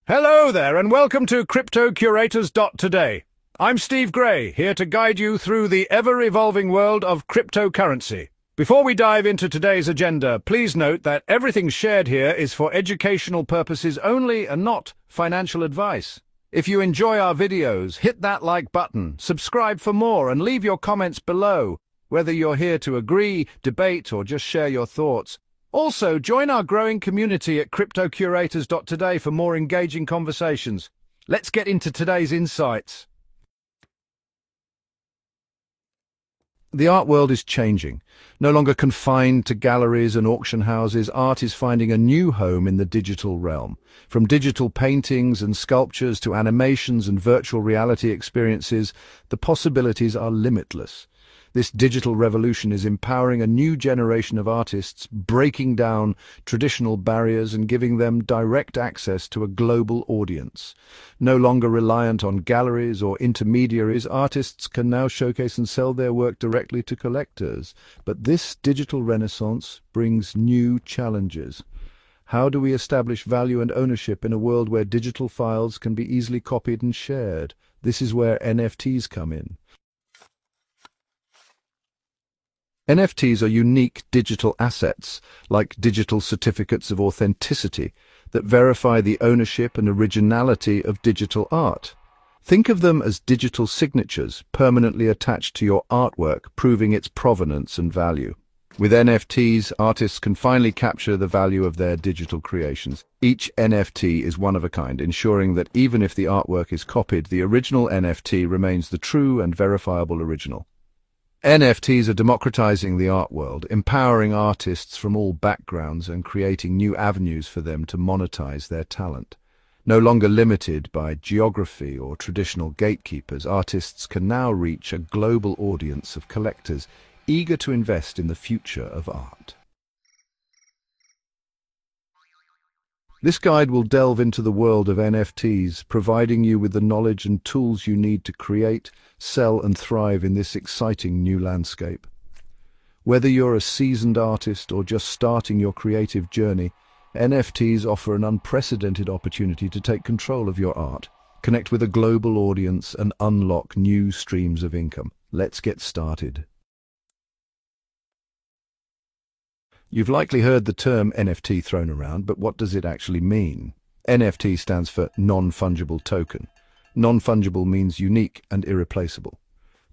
Hello there, and welcome to CryptoCurators.today. I'm Steve Gray, here to guide you through the ever-evolving world of cryptocurrency. Before we dive into today's agenda, please note that everything shared here is for educational purposes only and not financial advice. If you enjoy our videos, hit that like button, subscribe for more, and leave your comments below, whether you're here to agree, debate, or just share your thoughts. Also, join our growing community at CryptoCurators.today for more engaging conversations. Let's get into today's insights. The art world is changing. No longer confined to galleries and auction houses, art is finding a new home in the digital realm. From digital paintings and sculptures to animations and virtual reality experiences, the possibilities are limitless. This digital revolution is empowering a new generation of artists, breaking down traditional barriers and giving them direct access to a global audience. No longer reliant on galleries or intermediaries, artists can now showcase and sell their work directly to collectors. But this digital renaissance brings new challenges. How do we establish value and ownership in a world where digital files can be easily copied and shared? This is where NFTs come in. NFTs are unique digital assets, like digital certificates of authenticity, that verify the ownership and originality of digital art. Think of them as digital signatures permanently attached to your artwork, proving its provenance and value. With NFTs, artists can finally capture the value of their digital creations. Each NFT is one of a kind, ensuring that even if the artwork is copied, the original NFT remains the true and verifiable original. NFTs are democratizing the art world, empowering artists from all backgrounds and creating new avenues for them to monetize their talent. No longer limited by geography or traditional gatekeepers, artists can now reach a global audience of collectors eager to invest in the future of art. This guide will delve into the world of NFTs, providing you with the knowledge and tools you need to create, sell, and thrive in this exciting new landscape. Whether you're a seasoned artist or just starting your creative journey, NFTs offer an unprecedented opportunity to take control of your art, connect with a global audience, and unlock new streams of income. Let's get started. You've likely heard the term NFT thrown around, but what does it actually mean? NFT stands for non-fungible token. Non-fungible means unique and irreplaceable.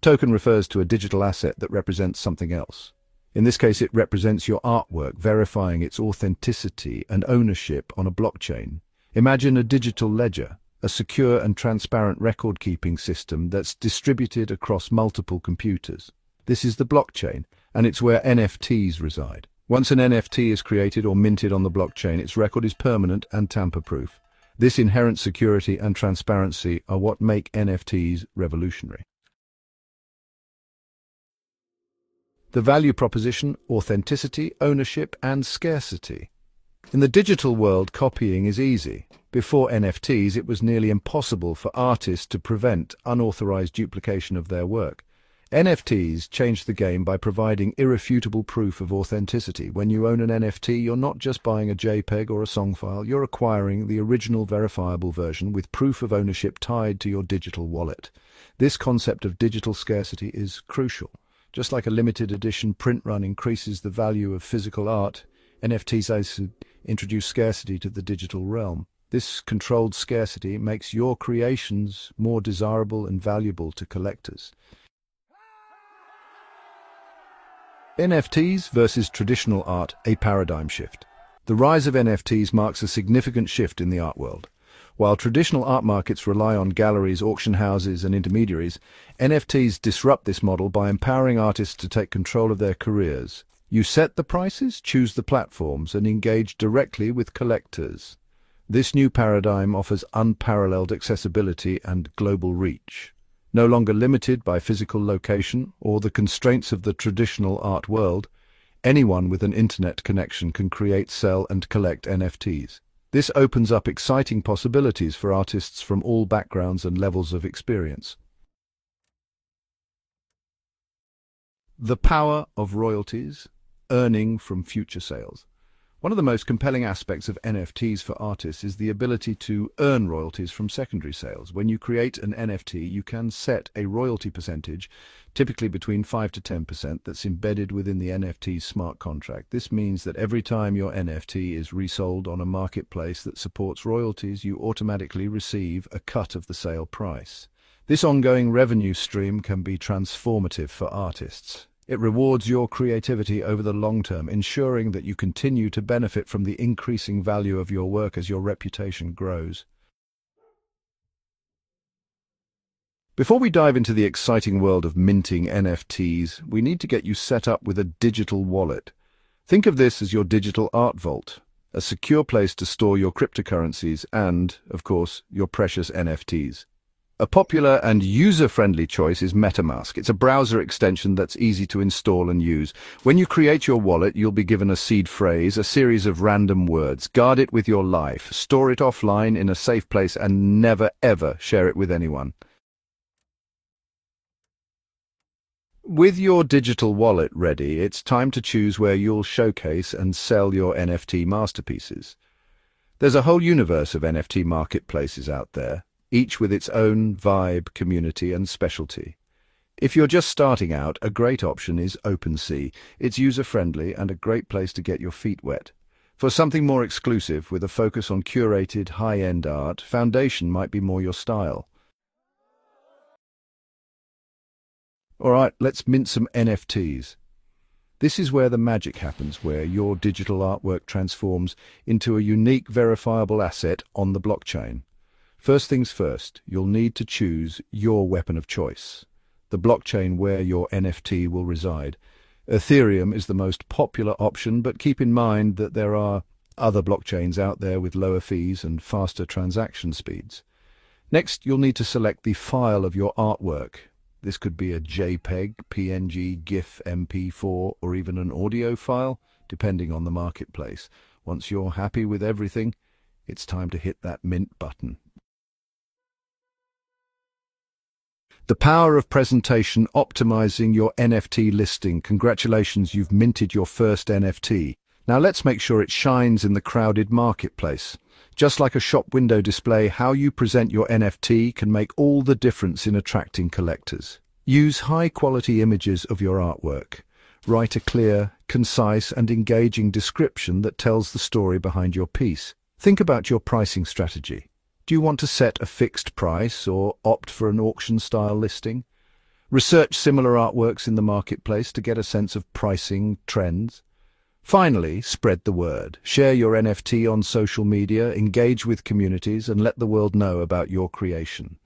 Token refers to a digital asset that represents something else. In this case, it represents your artwork, verifying its authenticity and ownership on a blockchain. Imagine a digital ledger, a secure and transparent record-keeping system that's distributed across multiple computers. This is the blockchain, and it's where NFTs reside. Once an NFT is created or minted on the blockchain, its record is permanent and tamper-proof. This inherent security and transparency are what make NFTs revolutionary. The value proposition: authenticity, ownership, and scarcity. In the digital world, copying is easy. Before NFTs, it was nearly impossible for artists to prevent unauthorized duplication of their work. NFTs changed the game by providing irrefutable proof of authenticity. When you own an NFT, you're not just buying a JPEG or a song file, you're acquiring the original verifiable version with proof of ownership tied to your digital wallet. This concept of digital scarcity is crucial. Just like a limited edition print run increases the value of physical art, NFTs introduce scarcity to the digital realm. This controlled scarcity makes your creations more desirable and valuable to collectors. NFTs versus traditional art, a paradigm shift. The rise of NFTs marks a significant shift in the art world. While traditional art markets rely on galleries, auction houses, and intermediaries, NFTs disrupt this model by empowering artists to take control of their careers. You set the prices, choose the platforms, and engage directly with collectors. This new paradigm offers unparalleled accessibility and global reach. No longer limited by physical location or the constraints of the traditional art world, anyone with an internet connection can create, sell, and collect NFTs. This opens up exciting possibilities for artists from all backgrounds and levels of experience. The power of royalties, earning from future sales. One of the most compelling aspects of NFTs for artists is the ability to earn royalties from secondary sales. When you create an NFT, you can set a royalty percentage, typically between 5 to 10%, that's embedded within the NFT's smart contract. This means that every time your NFT is resold on a marketplace that supports royalties, you automatically receive a cut of the sale price. This ongoing revenue stream can be transformative for artists. It rewards your creativity over the long term, ensuring that you continue to benefit from the increasing value of your work as your reputation grows. Before we dive into the exciting world of minting NFTs, we need to get you set up with a digital wallet. Think of this as your digital art vault, a secure place to store your cryptocurrencies and, of course, your precious NFTs. A popular and user-friendly choice is MetaMask. It's a browser extension that's easy to install and use. When you create your wallet, you'll be given a seed phrase, a series of random words. Guard it with your life, store it offline in a safe place, and never ever share it with anyone. With your digital wallet ready, it's time to choose where you'll showcase and sell your NFT masterpieces. There's a whole universe of NFT marketplaces out there, each with its own vibe, community, and specialty. If you're just starting out, a great option is OpenSea. It's user-friendly and a great place to get your feet wet. For something more exclusive, with a focus on curated, high-end art, Foundation might be more your style. Alright, let's mint some NFTs. This is where the magic happens, where your digital artwork transforms into a unique, verifiable asset on the blockchain. First things first, you'll need to choose your weapon of choice, the blockchain where your NFT will reside. Ethereum is the most popular option, but keep in mind that there are other blockchains out there with lower fees and faster transaction speeds. Next, you'll need to select the file of your artwork. This could be a JPEG, PNG, GIF, MP4, or even an audio file, depending on the marketplace. Once you're happy with everything, it's time to hit that mint button. The power of presentation, optimizing your NFT listing. Congratulations, you've minted your first NFT. Now let's make sure it shines in the crowded marketplace. Just like a shop window display, how you present your NFT can make all the difference in attracting collectors. Use high-quality images of your artwork. Write a clear, concise, and engaging description that tells the story behind your piece. Think about your pricing strategy. Do you want to set a fixed price or opt for an auction-style listing? Research similar artworks in the marketplace to get a sense of pricing trends. Finally, spread the word. Share your NFT on social media, engage with communities, and let the world know about your creation.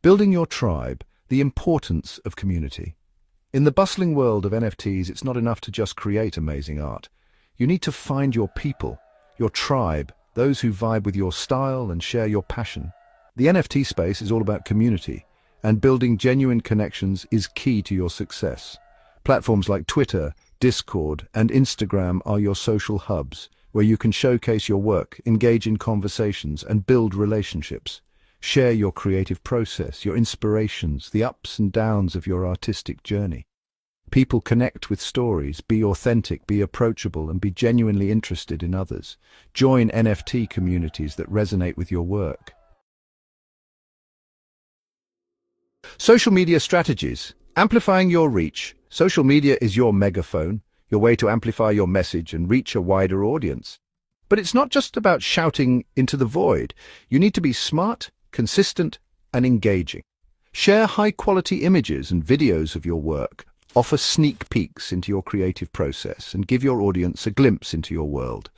Building your tribe, the importance of community. In the bustling world of NFTs, it's not enough to just create amazing art. You need to find your people, your tribe, those who vibe with your style and share your passion. The NFT space is all about community, and building genuine connections is key to your success. Platforms like Twitter, Discord, and Instagram are your social hubs, where you can showcase your work, engage in conversations, and build relationships. Share your creative process, your inspirations, the ups and downs of your artistic journey. People connect with stories. Be authentic, be approachable, and be genuinely interested in others. Join NFT communities that resonate with your work. Social media strategies. Amplifying your reach. Social media is your megaphone, your way to amplify your message and reach a wider audience. But it's not just about shouting into the void. You need to be smart, consistent, and engaging. Share high-quality images and videos of your work. Offer sneak peeks into your creative process and give your audience a glimpse into your world.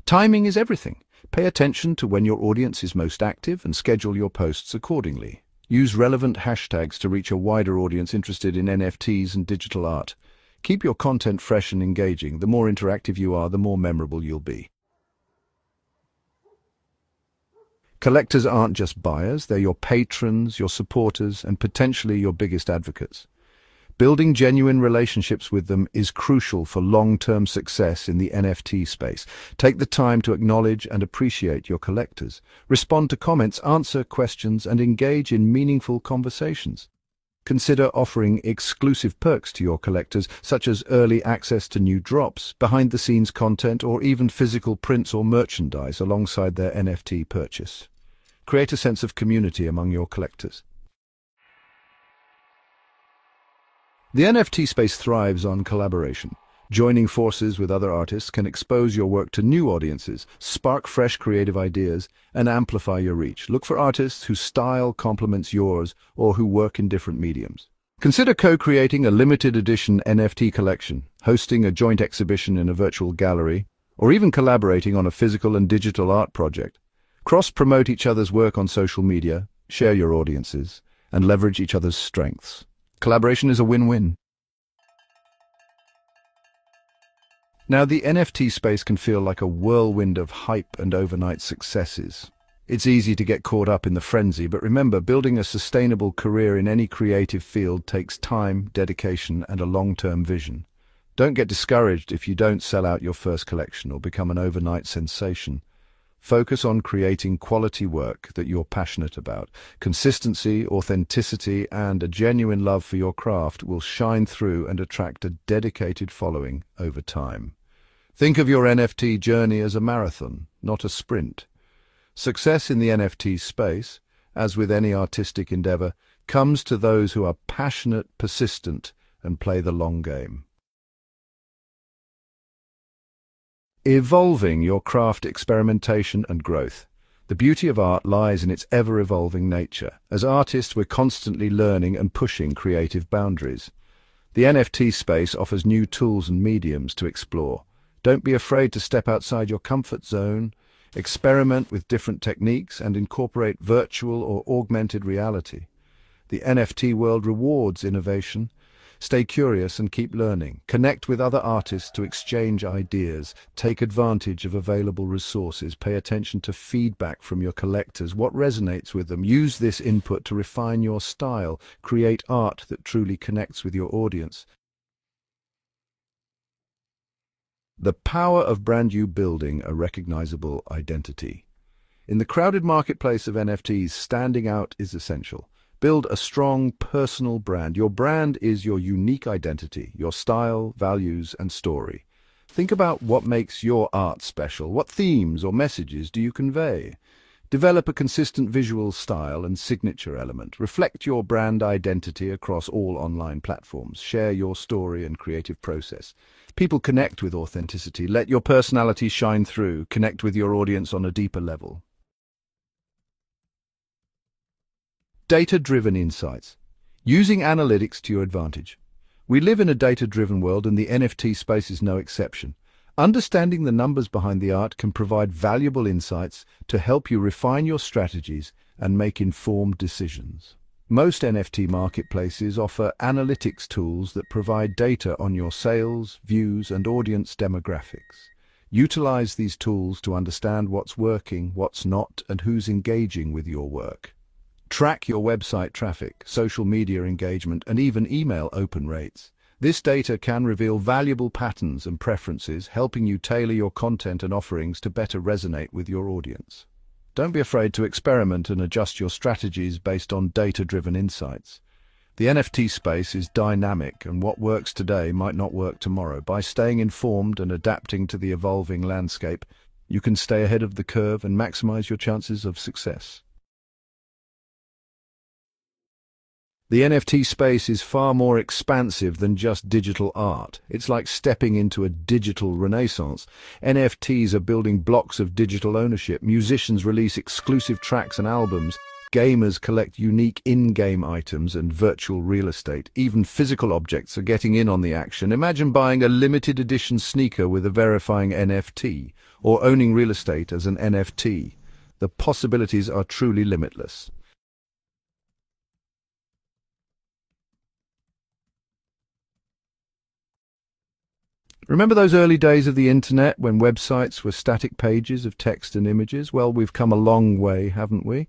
Timing is everything. Pay attention to when your audience is most active and schedule your posts accordingly. Use relevant hashtags to reach a wider audience interested in NFTs and digital art. Keep your content fresh and engaging. The more interactive you are, the more memorable you'll be. Collectors aren't just buyers, they're your patrons, your supporters, and potentially your biggest advocates. Building genuine relationships with them is crucial for long-term success in the NFT space. Take the time to acknowledge and appreciate your collectors. Respond to comments, answer questions, and engage in meaningful conversations. Consider offering exclusive perks to your collectors, such as early access to new drops, behind-the-scenes content, or even physical prints or merchandise alongside their NFT purchase. Create a sense of community among your collectors. The NFT space thrives on collaboration. Joining forces with other artists can expose your work to new audiences, spark fresh creative ideas, and amplify your reach. Look for artists whose style complements yours or who work in different mediums. Consider co-creating a limited edition NFT collection, hosting a joint exhibition in a virtual gallery, or even collaborating on a physical and digital art project. Cross-promote each other's work on social media, share your audiences, and leverage each other's strengths. Collaboration is a win-win. Now, the NFT space can feel like a whirlwind of hype and overnight successes. It's easy to get caught up in the frenzy, but remember, building a sustainable career in any creative field takes time, dedication, and a long-term vision. Don't get discouraged if you don't sell out your first collection or become an overnight sensation. Focus on creating quality work that you're passionate about. Consistency, authenticity, and a genuine love for your craft will shine through and attract a dedicated following over time. Think of your NFT journey as a marathon, not a sprint. Success in the NFT space, as with any artistic endeavor, comes to those who are passionate, persistent, and play the long game. Evolving your craft, experimentation, and growth. The beauty of art lies in its ever-evolving nature. As artists, we're constantly learning and pushing creative boundaries. The NFT space offers new tools and mediums to explore. Don't be afraid to step outside your comfort zone, experiment with different techniques, and incorporate virtual or augmented reality. The NFT world rewards innovation. Stay curious and keep learning. Connect with other artists to exchange ideas. Take advantage of available resources. Pay attention to feedback from your collectors. What resonates with them? Use this input to refine your style. Create art that truly connects with your audience. The power of brand new building a recognizable identity. In the crowded marketplace of NFTs, standing out is essential. Build a strong personal brand. Your brand is your unique identity, your style, values, and story. Think about what makes your art special. What themes or messages do you convey? Develop a consistent visual style and signature element. Reflect your brand identity across all online platforms. Share your story and creative process. People connect with authenticity. Let your personality shine through. Connect with your audience on a deeper level. Data-driven insights. Using analytics to your advantage. We live in a data-driven world, and the NFT space is no exception. Understanding the numbers behind the art can provide valuable insights to help you refine your strategies and make informed decisions. Most NFT marketplaces offer analytics tools that provide data on your sales, views, and audience demographics. Utilize these tools to understand what's working, what's not, and who's engaging with your work. Track your website traffic, social media engagement, and even email open rates. This data can reveal valuable patterns and preferences, helping you tailor your content and offerings to better resonate with your audience. Don't be afraid to experiment and adjust your strategies based on data-driven insights. The NFT space is dynamic, and what works today might not work tomorrow. By staying informed and adapting to the evolving landscape, you can stay ahead of the curve and maximize your chances of success. The NFT space is far more expansive than just digital art. It's like stepping into a digital renaissance. NFTs are building blocks of digital ownership. Musicians release exclusive tracks and albums. Gamers collect unique in-game items and virtual real estate. Even physical objects are getting in on the action. Imagine buying a limited edition sneaker with a verifying NFT, or owning real estate as an NFT. The possibilities are truly limitless. Remember those early days of the internet when websites were static pages of text and images? Well, we've come a long way, haven't we?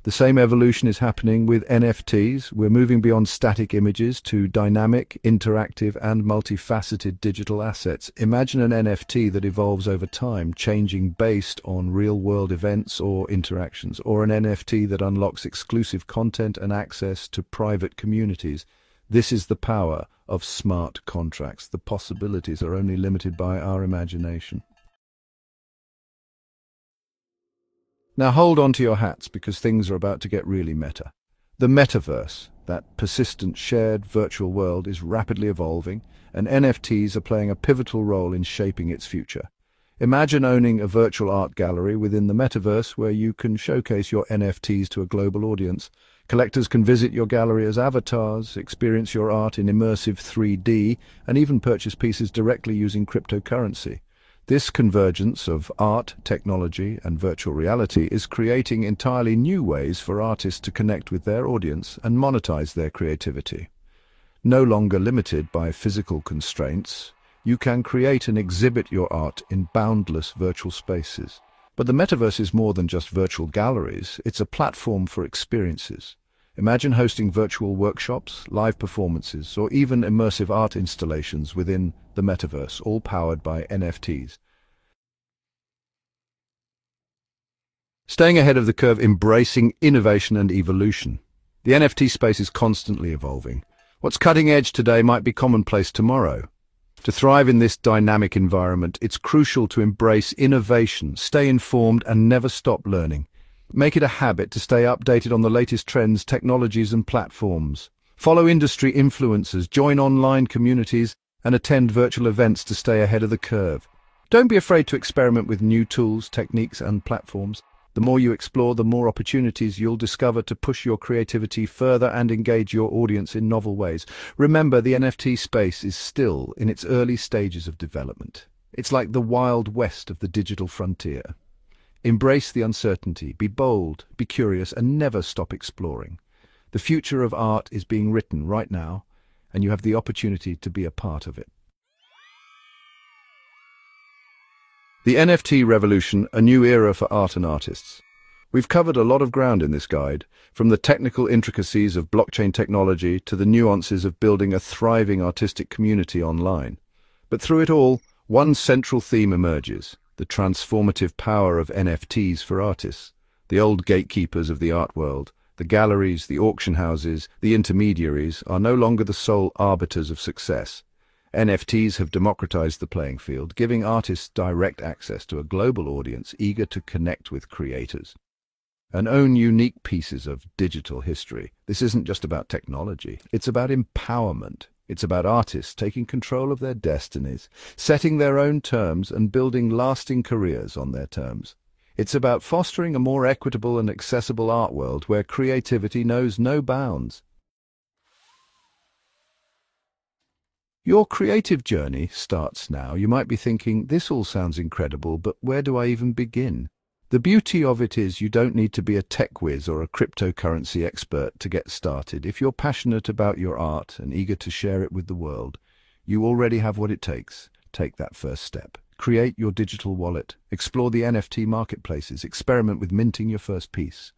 The same evolution is happening with NFTs. We're moving beyond static images to dynamic, interactive, and multifaceted digital assets. Imagine an NFT that evolves over time, changing based on real-world events or interactions, or an NFT that unlocks exclusive content and access to private communities. This is the power of smart contracts. The possibilities are only limited by our imagination. Now hold on to your hats because things are about to get really meta. The metaverse, that persistent shared virtual world, is rapidly evolving, and NFTs are playing a pivotal role in shaping its future. Imagine owning a virtual art gallery within the metaverse where you can showcase your NFTs to a global audience. Collectors can visit your gallery as avatars, experience your art in immersive 3D, and even purchase pieces directly using cryptocurrency. This convergence of art, technology, and virtual reality is creating entirely new ways for artists to connect with their audience and monetize their creativity. No longer limited by physical constraints, you can create and exhibit your art in boundless virtual spaces. But the metaverse is more than just virtual galleries, it's a platform for experiences. Imagine hosting virtual workshops, live performances, or even immersive art installations within the metaverse, all powered by NFTs. Staying ahead of the curve, embracing innovation and evolution. The NFT space is constantly evolving. What's cutting edge today might be commonplace tomorrow. To thrive in this dynamic environment, it's crucial to embrace innovation, stay informed, and never stop learning. Make it a habit to stay updated on the latest trends, technologies, and platforms. Follow industry influencers, join online communities, and attend virtual events to stay ahead of the curve. Don't be afraid to experiment with new tools, techniques, and platforms. The more you explore, the more opportunities you'll discover to push your creativity further and engage your audience in novel ways. Remember, the NFT space is still in its early stages of development. It's like the Wild West of the digital frontier. Embrace the uncertainty, be bold, be curious, and never stop exploring. The future of art is being written right now, and you have the opportunity to be a part of it. The NFT revolution, a new era for art and artists. We've covered a lot of ground in this guide, from the technical intricacies of blockchain technology to the nuances of building a thriving artistic community online. But through it all, one central theme emerges: the transformative power of NFTs for artists. The old gatekeepers of the art world, the galleries, the auction houses, the intermediaries, are no longer the sole arbiters of success. NFTs have democratized the playing field, giving artists direct access to a global audience eager to connect with creators and own unique pieces of digital history. This isn't just about technology, it's about empowerment. It's about artists taking control of their destinies, setting their own terms and building lasting careers on their terms. It's about fostering a more equitable and accessible art world where creativity knows no bounds. Your creative journey starts now. You might be thinking, this all sounds incredible, but where do I even begin? The beauty of it is you don't need to be a tech whiz or a cryptocurrency expert to get started. If you're passionate about your art and eager to share it with the world, you already have what it takes. Take that first step. Create your digital wallet. Explore the NFT marketplaces. Experiment with minting your first piece.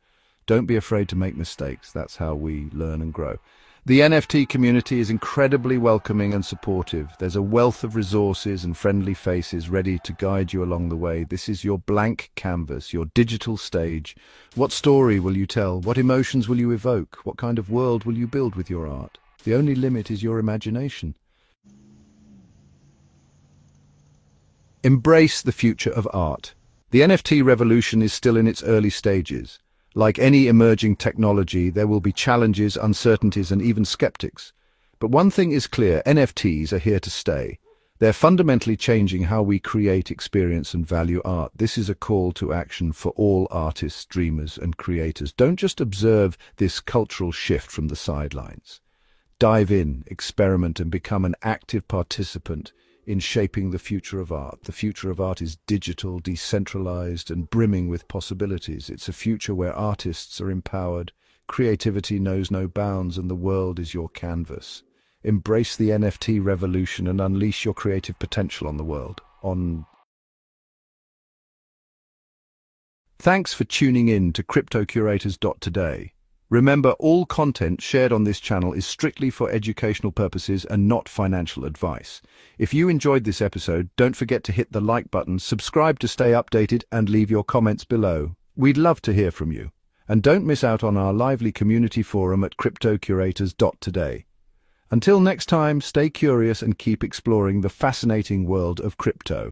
Don't be afraid to make mistakes. That's how we learn and grow. The NFT community is incredibly welcoming and supportive. There's a wealth of resources and friendly faces ready to guide you along the way. This is your blank canvas, your digital stage. What story will you tell? What emotions will you evoke? What kind of world will you build with your art? The only limit is your imagination. Embrace the future of art. The NFT revolution is still in its early stages. Like any emerging technology, there will be challenges, uncertainties, and even skeptics. But one thing is clear: NFTs are here to stay. They're fundamentally changing how we create, experience, and value art. This is a call to action for all artists, dreamers, and creators. Don't just observe this cultural shift from the sidelines. Dive in, experiment, and become an active participant in shaping the future of art. The future of art is digital, decentralized, and brimming with possibilities. It's a future where artists are empowered, creativity knows no bounds, and the world is your canvas. Embrace the NFT revolution and unleash your creative potential on the world. Thanks for tuning in to CryptoCurators.today. Remember, all content shared on this channel is strictly for educational purposes and not financial advice. If you enjoyed this episode, don't forget to hit the like button, subscribe to stay updated, and leave your comments below. We'd love to hear from you. And don't miss out on our lively community forum at CryptoCurators.today. Until next time, stay curious and keep exploring the fascinating world of crypto.